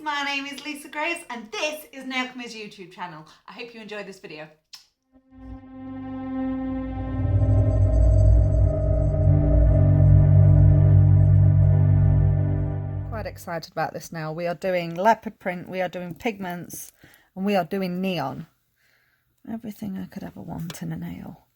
my name is Lisa Grace and this is Nailchemy's YouTube channel. I hope you enjoyed this video. Quite excited about this now. We are doing leopard print, we are doing pigments, and we are doing neon. Everything I could ever want in a nail.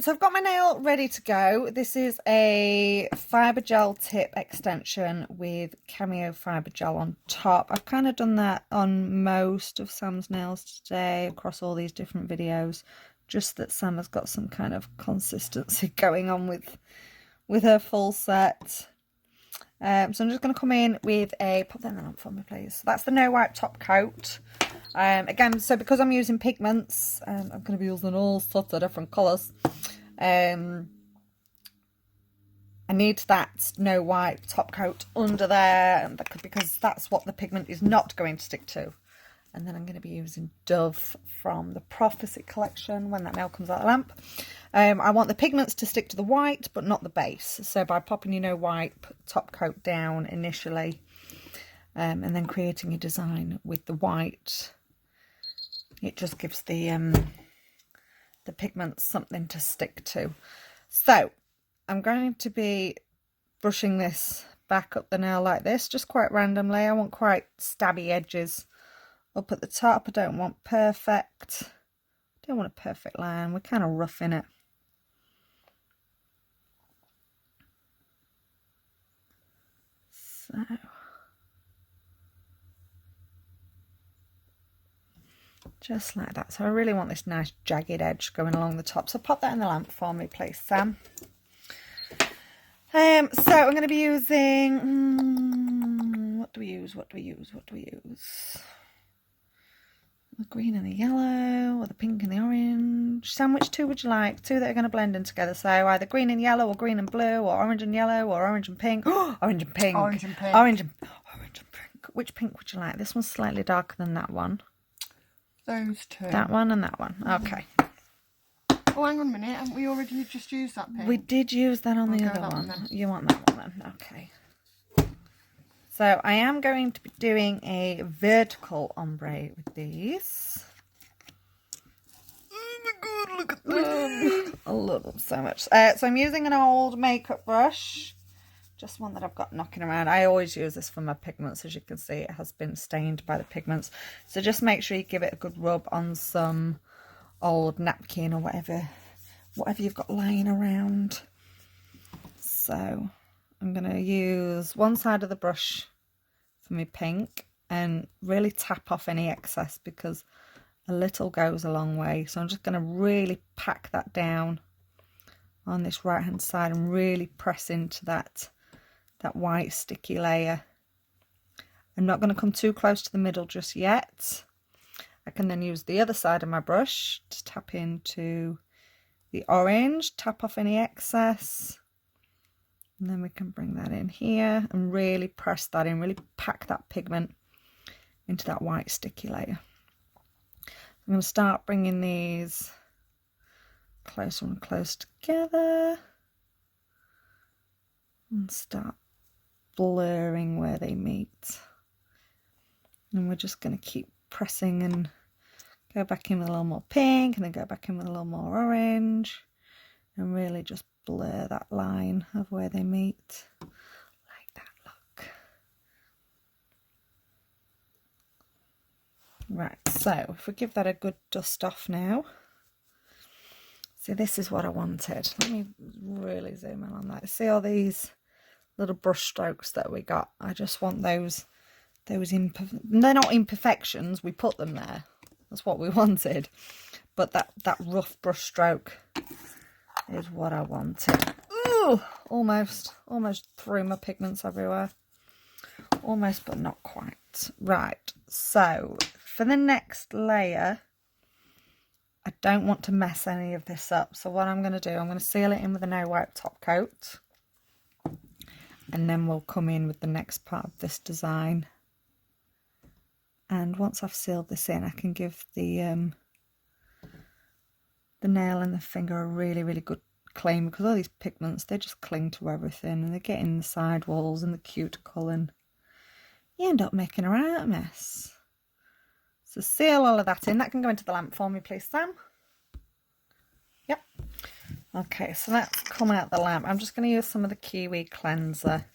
So I've got my nail ready to go. This is a fibre gel tip extension with cameo fibre gel on top. I've kind of done that on most of Sam's nails today across all these different videos, just that Sam has got some kind of consistency going on with her full set. So I'm just going to come in with a, pop that in the lamp for me please. So that's the no wipe top coat. Again, so because I'm using pigments, I'm going to be using all sorts of different colours. I need that no wipe top coat under there because that's what the pigment is not going to stick to. And then I'm going to be using Dove from the Prophecy collection when that nail comes out of the lamp. I want the pigments to stick to the white, but not the base. So by popping your no wipe top coat down initially, and then creating a design with the white, it just gives the pigments something to stick to. So I'm going to be brushing this back up the nail like this, just quite randomly. I want quite stabby edges up at the top. I don't want perfect. I don't want a perfect line. We're kind of roughing it. So just like that. So I really want this nice jagged edge going along the top. So pop that in the lamp for me, please, Sam. So I'm going to be using, what do we use? The green and the yellow, or the pink and the orange. Sam, which two would you like? Two that are going to blend in together. So either green and yellow, or green and blue, or orange and yellow, or orange and pink. Orange and pink. Orange and pink. Orange and pink. Which pink would you like? This one's slightly darker than that one. Those two. That one and that one. Okay. Oh, hang on a minute. Haven't we already just used that pink? We did use that on the other one. You want that one then? Okay. So I am going to be doing a vertical ombre with these. Oh my god, look at them. I love them so much. So I'm using an old makeup brush. Just one that I've got knocking around. I always use this for my pigments. As you can see, it has been stained by the pigments. So just make sure you give it a good rub on some old napkin or whatever you've got lying around. So I'm going to use one side of the brush for my pink and really tap off any excess because a little goes a long way. So I'm just going to really pack that down on this right hand side and really press into that white sticky layer. I'm not going to come too close to the middle just yet. I can then use the other side of my brush to tap into the orange, tap off any excess, and then we can bring that in here and really press that in, really pack that pigment into that white sticky layer. I'm going to start bringing these closer and closer together and start blurring where they meet. And we're just going to keep pressing and go back in with a little more pink and then go back in with a little more orange and really just blur that line of where they meet like that. Look. Right, so if we give that a good dust off now. See, this is what I wanted. Let me really zoom in on that. See all these little brush strokes that we got? I just want those they're not imperfections, we put them there. That's what we wanted. But that rough brush stroke is what I wanted. Ooh, almost threw my pigments everywhere. Almost, but not quite. Right, so for the next layer, I don't want to mess any of this up. So what I'm going to do, I'm going to seal it in with a no wipe top coat. And then we'll come in with the next part of this design. And once I've sealed this in, I can give the nail and the finger a really good clean, because all these pigments, they just cling to everything and they get in the sidewalls and the cuticle, and you end up making a right mess. So seal all of that in. That can go into the lamp for me, please, Sam. Yep. Okay, so that's come out the lamp. I'm just going to use some of the Kiwi cleanser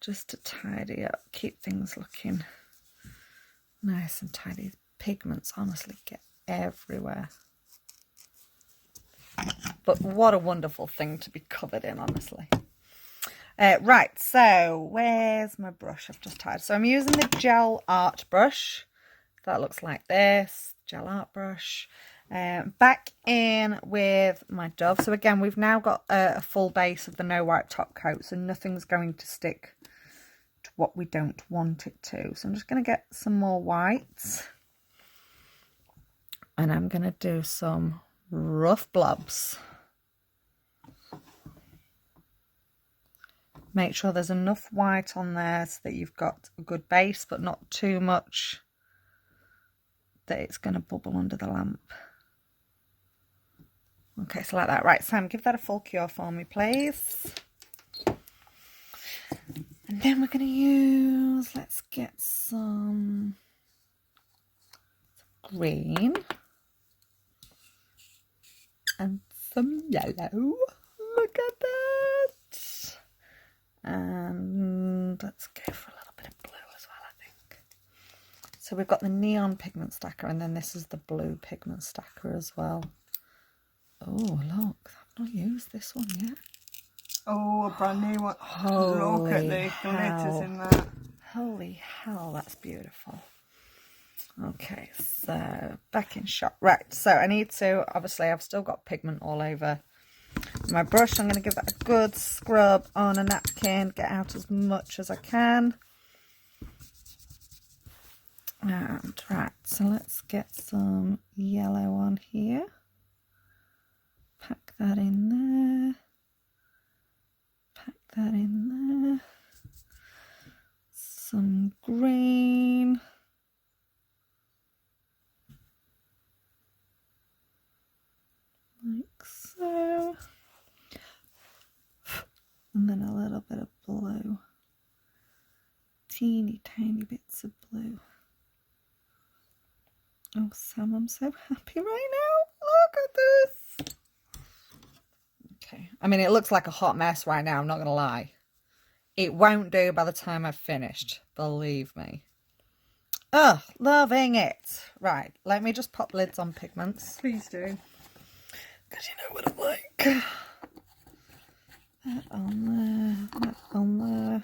just to tidy up, keep things looking nice and tidy. Pigments honestly get everywhere. But what a wonderful thing to be covered in, honestly. Right, so where's my brush? I've just tied. So I'm using the gel art brush. That looks like this, gel art brush. Back in with my Dove. So again, we've now got a full base of the no wipe top coat, so nothing's going to stick to what we don't want it to. So I'm just going to get some more whites. And I'm going to do some rough blobs. Make sure there's enough white on there so that you've got a good base, but not too much that it's going to bubble under the lamp. Okay, so like that. Right, Sam, give that a full cure for me, please. And then we're going to use, let's get some green and some yellow. Look at that. And let's go for a little bit of blue as well, I think. So we've got the neon pigment stacker, and then this is the blue pigment stacker as well. Oh, look, I've not used this one yet. Oh, a brand new one. Holy look at the hell. glitters in that. Holy hell, that's beautiful. Okay, so back in shot. Right, so I need to, obviously I've still got pigment all over my brush. I'm going to give that a good scrub on a napkin, get out as much as I can. And right, so let's get some yellow on here. Pack that in there. Pack that in there. Some green. Like so. And then a little bit of blue. Teeny tiny bits of blue. Oh, Sam, I'm so happy right now. Look at this. Okay. I mean, it looks like a hot mess right now, I'm not going to lie. It won't do by the time I've finished. Believe me. Oh, loving it. Right, let me just pop lids on pigments. Please do. Because you know what I'm like. That on there, that on there.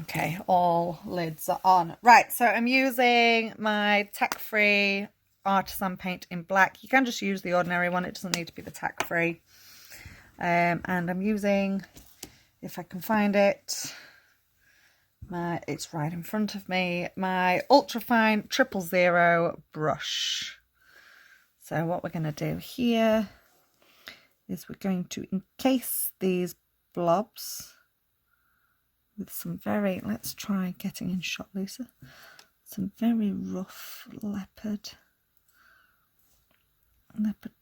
Okay, all lids are on. Right, so I'm using my tack-free artisan paint in black. You can just use the ordinary one. It doesn't need to be the tack-free. And I'm using, if I can find it, it's right in front of me, my ultrafine 000 brush. So what we're going to do here is we're going to encase these blobs with some very, let's try getting in shot, Lisa, some very rough leopard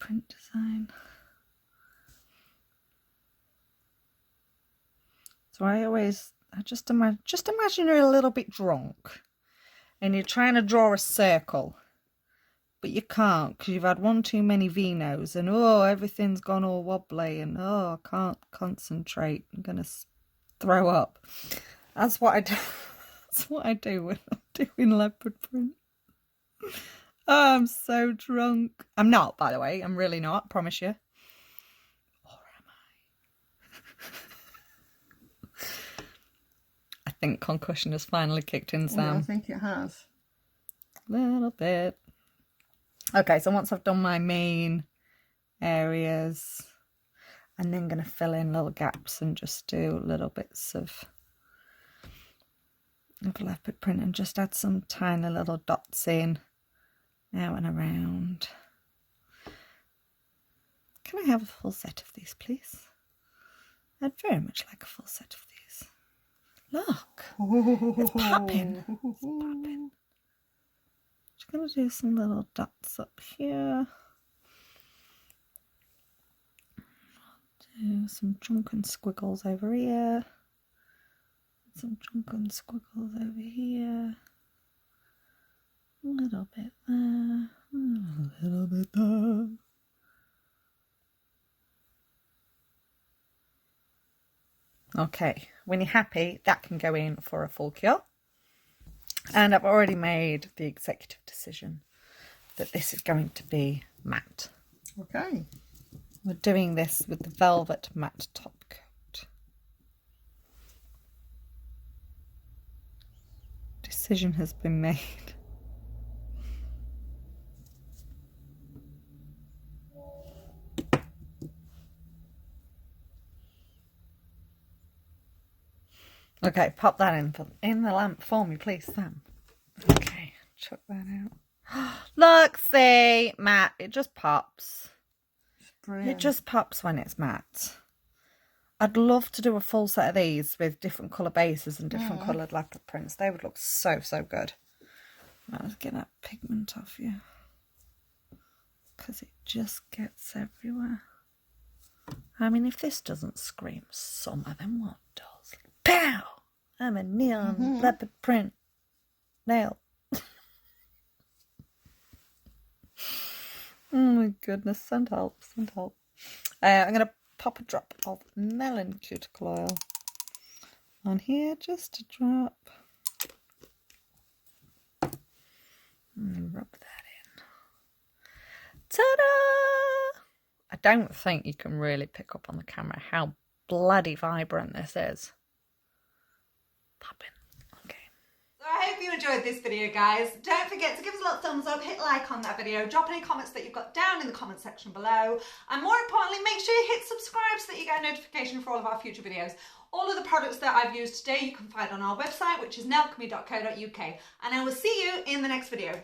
print design. So I just imagine you're a little bit drunk and you're trying to draw a circle, but you can't because you've had one too many vinos and oh, everything's gone all wobbly and oh, I can't concentrate. I'm gonna throw up. That's what I do. That's what I do when I'm doing leopard print. Oh, I'm so drunk. I'm not, by the way. I'm really not, promise you. Or am I? I think concussion has finally kicked in, Sam. Yeah, I think it has. A little bit. Okay, so once I've done my main areas, I'm then going to fill in little gaps and just do little bits of leopard print and just add some tiny little dots in out and around. Can I have a full set of these, please? I'd very much like a full set of these. Look, it's popping. It's popping. Just going to do some little dots up here. Do some drunken squiggles over here. some drunken squiggles over here. A little bit there. A little bit there. Okay, when you're happy, that can go in for a full cure. And I've already made the executive decision that this is going to be matte. Okay. We're doing this with the velvet matte top coat. Decision has been made. Okay, pop that in the lamp for me, please, Sam. Okay, chuck that out. Look, see, matte. It just pops. Brilliant. It just pops when it's matte. I'd love to do a full set of these with different colour bases and different coloured leopard prints. They would look so, so good. Right, let's get that pigment off you. Because it just gets everywhere. I mean, if this doesn't scream summer, then what does? Pow! I'm a neon leopard print nail. Oh my goodness, send help, send help. I'm going to pop a drop of melon cuticle oil on here, just a drop. And rub that in. Ta-da! I don't think you can really pick up on the camera how bloody vibrant this is. Popping. Okay. So I hope you enjoyed this video, guys. Don't forget to give us a little thumbs up, hit like on that video, drop any comments that you've got down in the comment section below, and more importantly, make sure you hit subscribe so that you get a notification for all of our future videos. All of the products that I've used today you can find on our website, which is nailchemy.co.uk, and I will see you in the next video.